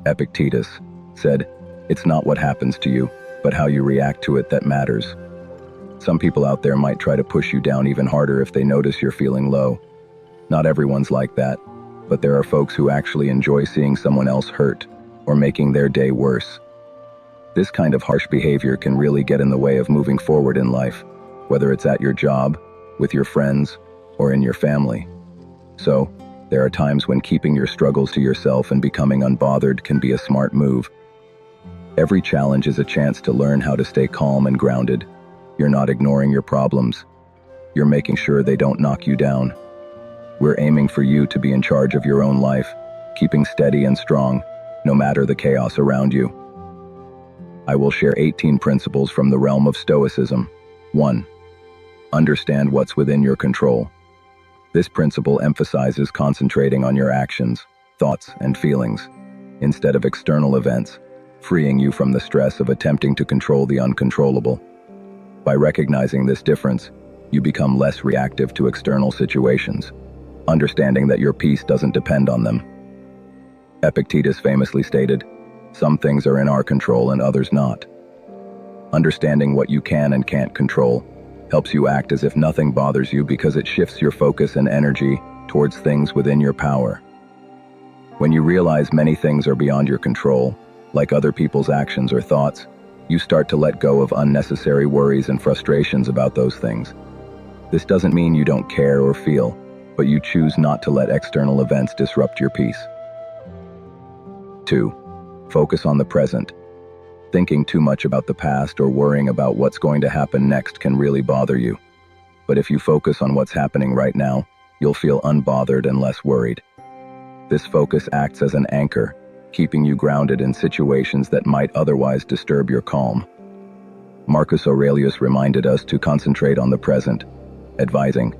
Epictetus said, "It's not what happens to you, but how you react to it that matters." Some people out there might try to push you down even harder if they notice you're feeling low. Not everyone's like that, but there are folks who actually enjoy seeing someone else hurt or making their day worse. This kind of harsh behavior can really get in the way of moving forward in life, whether it's at your job, with your friends, or in your family. So, there are times when keeping your struggles to yourself and becoming unbothered can be a smart move. Every challenge is a chance to learn how to stay calm and grounded. You're not ignoring your problems. You're making sure they don't knock you down. We're aiming for you to be in charge of your own life, keeping steady and strong, no matter the chaos around you. I will share 18 principles from the realm of Stoicism. 1. Understand what's within your control. This principle emphasizes concentrating on your actions, thoughts, and feelings, instead of external events, freeing you from the stress of attempting to control the uncontrollable. By recognizing this difference, you become less reactive to external situations, understanding that your peace doesn't depend on them. Epictetus famously stated, "Some things are in our control and others not." Understanding what you can and can't control helps you act as if nothing bothers you because it shifts your focus and energy towards things within your power. When you realize many things are beyond your control, like other people's actions or thoughts, you start to let go of unnecessary worries and frustrations about those things. This doesn't mean you don't care or feel, but you choose not to let external events disrupt your peace. 2. Focus on the present. Thinking too much about the past or worrying about what's going to happen next can really bother you. But if you focus on what's happening right now, you'll feel unbothered and less worried. This focus acts as an anchor, keeping you grounded in situations that might otherwise disturb your calm. Marcus Aurelius reminded us to concentrate on the present, advising,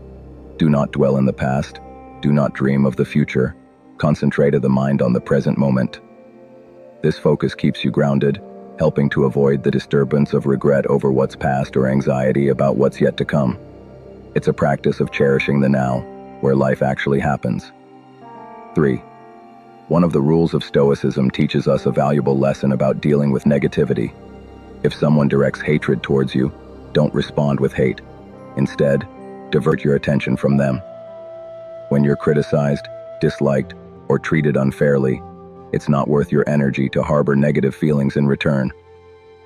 "Do not dwell in the past, do not dream of the future, concentrate the mind on the present moment." This focus keeps you grounded, helping to avoid the disturbance of regret over what's past or anxiety about what's yet to come. It's a practice of cherishing the now, where life actually happens. 3. One of the rules of Stoicism teaches us a valuable lesson about dealing with negativity. If someone directs hatred towards you, don't respond with hate. Instead, divert your attention from them. When you're criticized, disliked, or treated unfairly, it's not worth your energy to harbor negative feelings in return.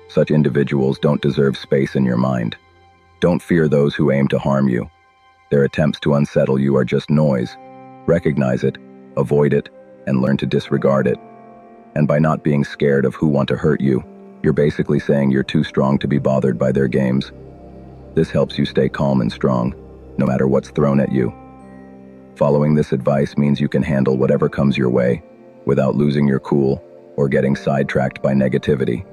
Such individuals don't deserve space in your mind. Don't fear those who aim to harm you. Their attempts to unsettle you are just noise. Recognize it, avoid it, and learn to disregard it. And by not being scared of who want to hurt you, you're basically saying you're too strong to be bothered by their games. This helps you stay calm and strong, no matter what's thrown at you. Following this advice means you can handle whatever comes your way, without losing your cool or getting sidetracked by negativity.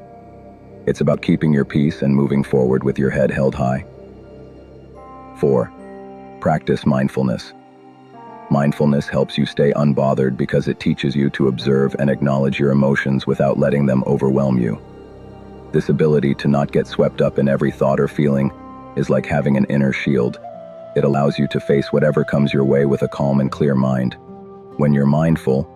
It's about keeping your peace and moving forward with your head held high. 4. Practice mindfulness. Mindfulness helps you stay unbothered because it teaches you to observe and acknowledge your emotions without letting them overwhelm you. This ability to not get swept up in every thought or feeling is like having an inner shield. It allows you to face whatever comes your way with a calm and clear mind. When you're mindful,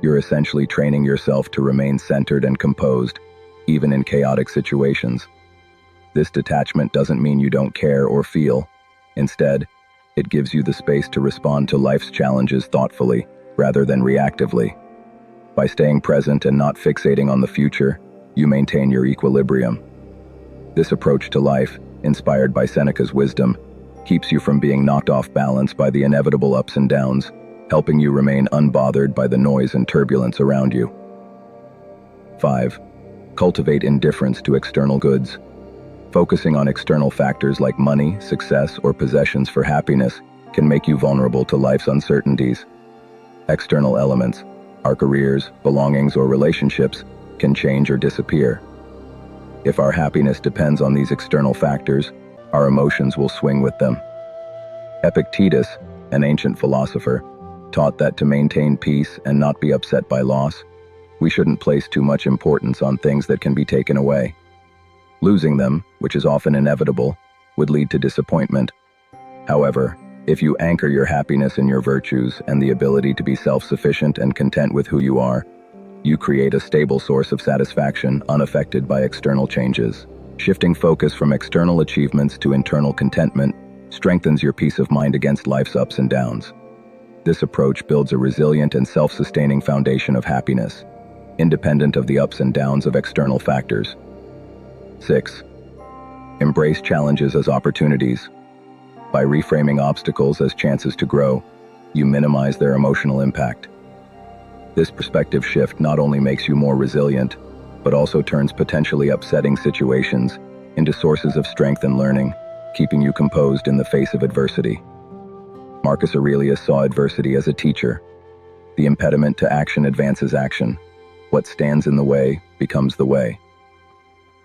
you're essentially training yourself to remain centered and composed, even in chaotic situations. This detachment doesn't mean you don't care or feel. Instead, it gives you the space to respond to life's challenges thoughtfully, rather than reactively. By staying present and not fixating on the future, you maintain your equilibrium. This approach to life, inspired by Seneca's wisdom, keeps you from being knocked off balance by the inevitable ups and downs, helping you remain unbothered by the noise and turbulence around you. 5. Cultivate indifference to external goods. Focusing on external factors like money, success, or possessions for happiness can make you vulnerable to life's uncertainties. External elements, our careers, belongings, or relationships, can change or disappear. If our happiness depends on these external factors, our emotions will swing with them. Epictetus, an ancient philosopher, taught that to maintain peace and not be upset by loss, we shouldn't place too much importance on things that can be taken away. Losing them, which is often inevitable, would lead to disappointment. However, if you anchor your happiness in your virtues and the ability to be self-sufficient and content with who you are, You create a stable source of satisfaction unaffected by external changes. Shifting focus from external achievements to internal contentment strengthens your peace of mind against life's ups and downs. This approach builds a resilient and self-sustaining foundation of happiness, independent of the ups and downs of external factors. 6. Embrace challenges as opportunities. By reframing obstacles as chances to grow, you minimize their emotional impact. This perspective shift not only makes you more resilient, but also turns potentially upsetting situations into sources of strength and learning, keeping you composed in the face of adversity. Marcus Aurelius saw adversity as a teacher. The impediment to action advances action. What stands in the way becomes the way.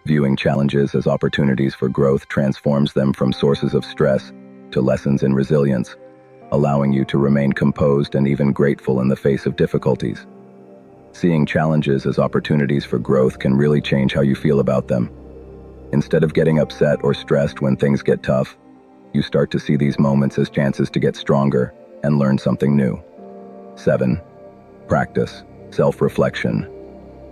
Viewing challenges as opportunities for growth transforms them from sources of stress to lessons in resilience, allowing you to remain composed and even grateful in the face of difficulties. Seeing challenges as opportunities for growth can really change how you feel about them. Instead of getting upset or stressed when things get tough, you start to see these moments as chances to get stronger and learn something new. 7. Practice self-reflection.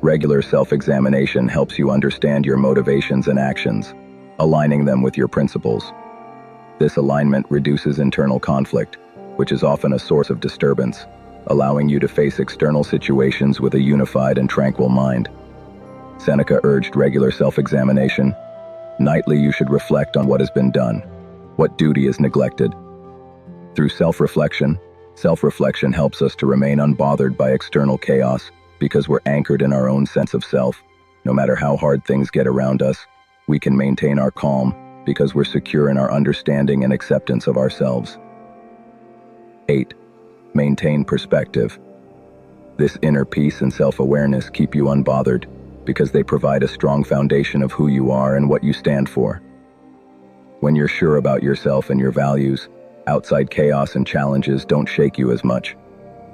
Regular self-examination helps you understand your motivations and actions, aligning them with your principles. This alignment reduces internal conflict, which is often a source of disturbance, allowing you to face external situations with a unified and tranquil mind. Seneca urged regular self-examination. Nightly you should reflect on what has been done, what duty is neglected. Through self-reflection helps us to remain unbothered by external chaos because we're anchored in our own sense of self. No matter how hard things get around us, we can maintain our calm because we're secure in our understanding and acceptance of ourselves. 8. Maintain perspective. This inner peace and self-awareness keep you unbothered because they provide a strong foundation of who you are and what you stand for. When you're sure about yourself and your values, outside chaos and challenges don't shake you as much.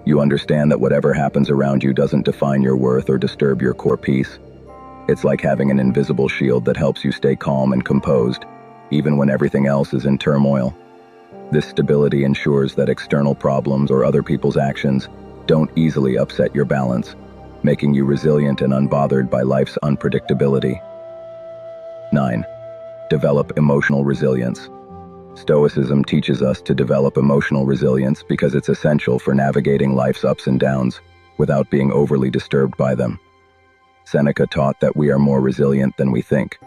You understand that whatever happens around you doesn't define your worth or disturb your core peace. It's like having an invisible shield that helps you stay calm and composed, even when everything else is in turmoil. This stability ensures that external problems or other people's actions don't easily upset your balance, making you resilient and unbothered by life's unpredictability. 9. Develop emotional resilience. Stoicism teaches us to develop emotional resilience because it's essential for navigating life's ups and downs without being overly disturbed by them. Seneca taught that we are more resilient than we think.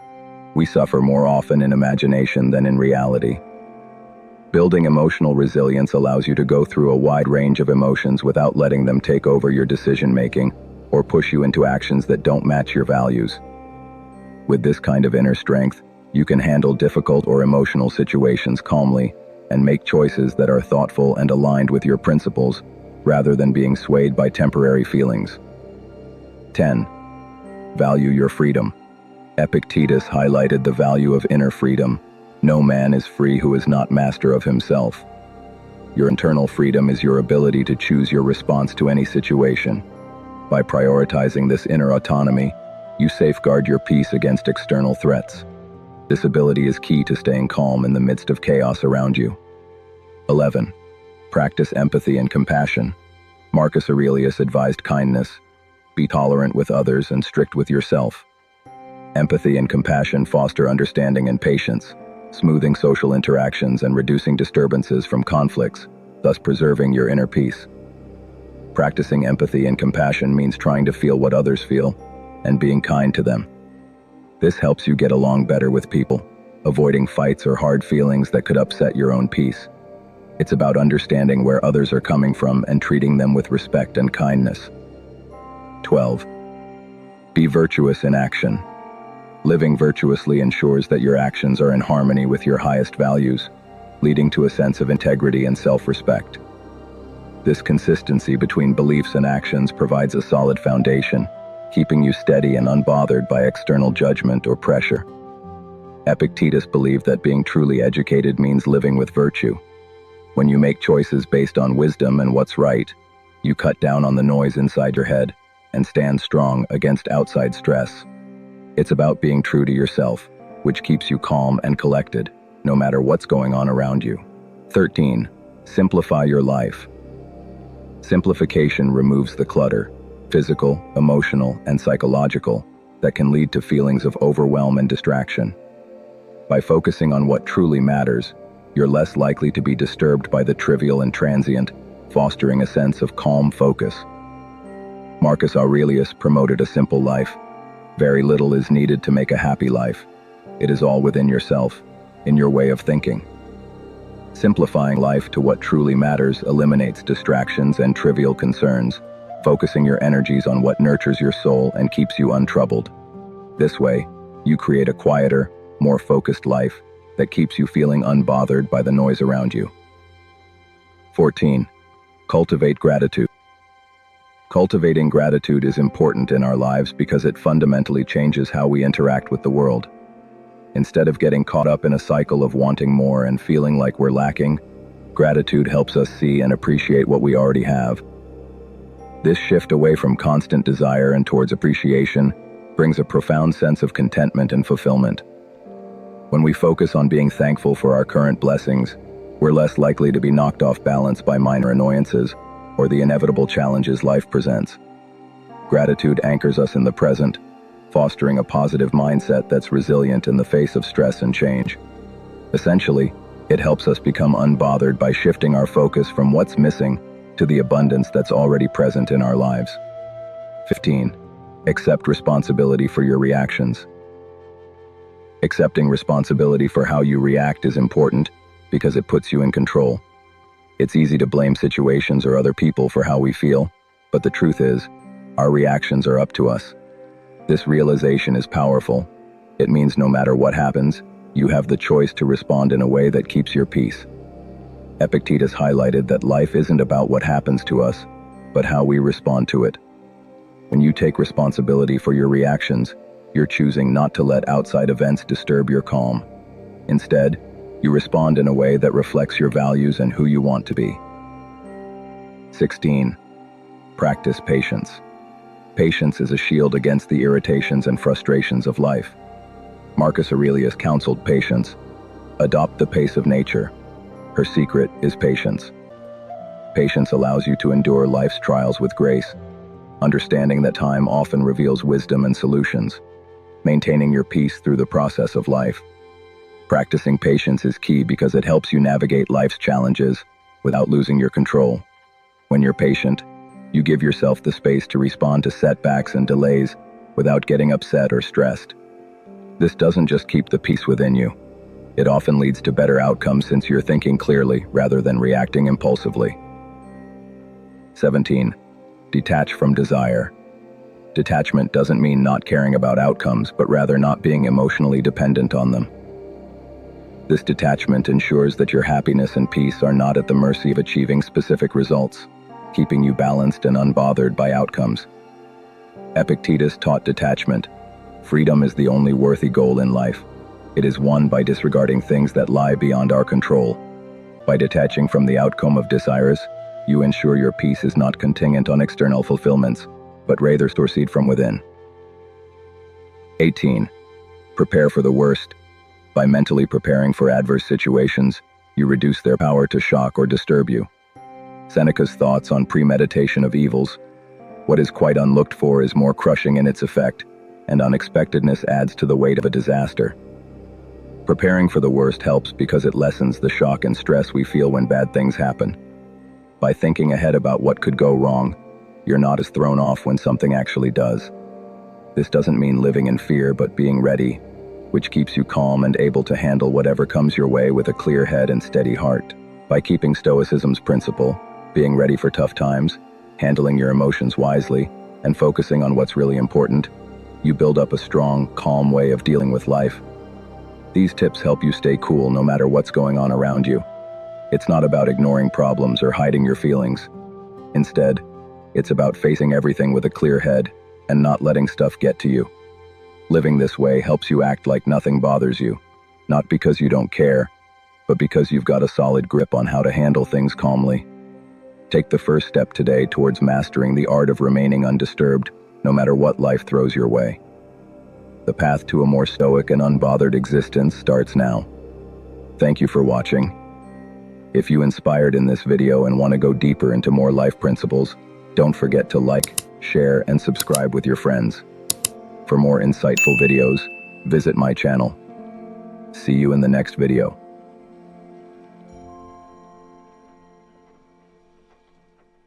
We suffer more often in imagination than in reality. Building emotional resilience allows you to go through a wide range of emotions without letting them take over your decision-making or push you into actions that don't match your values. With this kind of inner strength, you can handle difficult or emotional situations calmly and make choices that are thoughtful and aligned with your principles, rather than being swayed by temporary feelings. 10. Value your freedom. Epictetus highlighted the value of inner freedom. No man is free who is not master of himself. Your internal freedom is your ability to choose your response to any situation. By prioritizing this inner autonomy, you safeguard your peace against external threats. This ability is key to staying calm in the midst of chaos around you. 11. Practice empathy and compassion. Marcus Aurelius advised kindness. Be tolerant with others and strict with yourself. Empathy and compassion foster understanding and patience, smoothing social interactions and reducing disturbances from conflicts, thus preserving your inner peace. Practicing empathy and compassion means trying to feel what others feel and being kind to them. This helps you get along better with people, avoiding fights or hard feelings that could upset your own peace. It's about understanding where others are coming from and treating them with respect and kindness. 12. Be virtuous in action. Living virtuously ensures that your actions are in harmony with your highest values, leading to a sense of integrity and self-respect. This consistency between beliefs and actions provides a solid foundation, keeping you steady and unbothered by external judgment or pressure. Epictetus believed that being truly educated means living with virtue. When you make choices based on wisdom and what's right, you cut down on the noise inside your head and stand strong against outside stress. It's about being true to yourself, which keeps you calm and collected, no matter what's going on around you. 13. Simplify your life. Simplification removes the clutter, physical, emotional, and psychological, that can lead to feelings of overwhelm and distraction. By focusing on what truly matters, you're less likely to be disturbed by the trivial and transient, fostering a sense of calm focus. Marcus Aurelius promoted a simple life. Very little is needed to make a happy life. It is all within yourself, in your way of thinking. Simplifying life to what truly matters eliminates distractions and trivial concerns, focusing your energies on what nurtures your soul and keeps you untroubled. This way, you create a quieter, more focused life that keeps you feeling unbothered by the noise around you. 14. Cultivate gratitude. Cultivating gratitude is important in our lives because it fundamentally changes how we interact with the world. Instead of getting caught up in a cycle of wanting more and feeling like we're lacking, gratitude helps us see and appreciate what we already have. This shift away from constant desire and towards appreciation brings a profound sense of contentment and fulfillment. When we focus on being thankful for our current blessings, we're less likely to be knocked off balance by minor annoyances or the inevitable challenges life presents. Gratitude anchors us in the present, fostering a positive mindset that's resilient in the face of stress and change. Essentially, it helps us become unbothered by shifting our focus from what's missing to the abundance that's already present in our lives. 15. Accept responsibility for your reactions. Accepting responsibility for how you react is important because it puts you in control. It's easy to blame situations or other people for how we feel, but the truth is, our reactions are up to us. This realization is powerful. It means no matter what happens, you have the choice to respond in a way that keeps your peace. Epictetus highlighted that life isn't about what happens to us, but how we respond to it. When you take responsibility for your reactions, you're choosing not to let outside events disturb your calm. Instead, you respond in a way that reflects your values and who you want to be. 16. Practice patience. Patience is a shield against the irritations and frustrations of life. Marcus Aurelius counseled patience. Adopt the pace of nature. Her secret is patience. Patience allows you to endure life's trials with grace, understanding that time often reveals wisdom and solutions, maintaining your peace through the process of life. Practicing patience is key because it helps you navigate life's challenges without losing your control. When you're patient, you give yourself the space to respond to setbacks and delays without getting upset or stressed. This doesn't just keep the peace within you. It often leads to better outcomes since you're thinking clearly rather than reacting impulsively. 17. Detach from desire. Detachment doesn't mean not caring about outcomes, but rather not being emotionally dependent on them. This detachment ensures that your happiness and peace are not at the mercy of achieving specific results, keeping you balanced and unbothered by outcomes. Epictetus taught detachment. Freedom is the only worthy goal in life. It is won by disregarding things that lie beyond our control. By detaching from the outcome of desires, you ensure your peace is not contingent on external fulfillments, but rather proceed from within. 18. Prepare for the worst. By mentally preparing for adverse situations, you reduce their power to shock or disturb you. Seneca's thoughts on premeditation of evils. What is quite unlooked for is more crushing in its effect, and unexpectedness adds to the weight of a disaster. Preparing for the worst helps because it lessens the shock and stress we feel when bad things happen. By thinking ahead about what could go wrong, you're not as thrown off when something actually does. This doesn't mean living in fear, but being ready, which keeps you calm and able to handle whatever comes your way with a clear head and steady heart. By keeping Stoicism's principle, being ready for tough times, handling your emotions wisely, and focusing on what's really important, you build up a strong, calm way of dealing with life. These tips help you stay cool no matter what's going on around you. It's not about ignoring problems or hiding your feelings. Instead, it's about facing everything with a clear head and not letting stuff get to you. Living this way helps you act like nothing bothers you, not because you don't care, but because you've got a solid grip on how to handle things calmly. Take the first step today towards mastering the art of remaining undisturbed, no matter what life throws your way. The path to a more stoic and unbothered existence starts now. Thank you for watching. If you inspired in this video and want to go deeper into more life principles, don't forget to like, share, and subscribe with your friends. For more insightful videos, visit my channel. See you in the next video.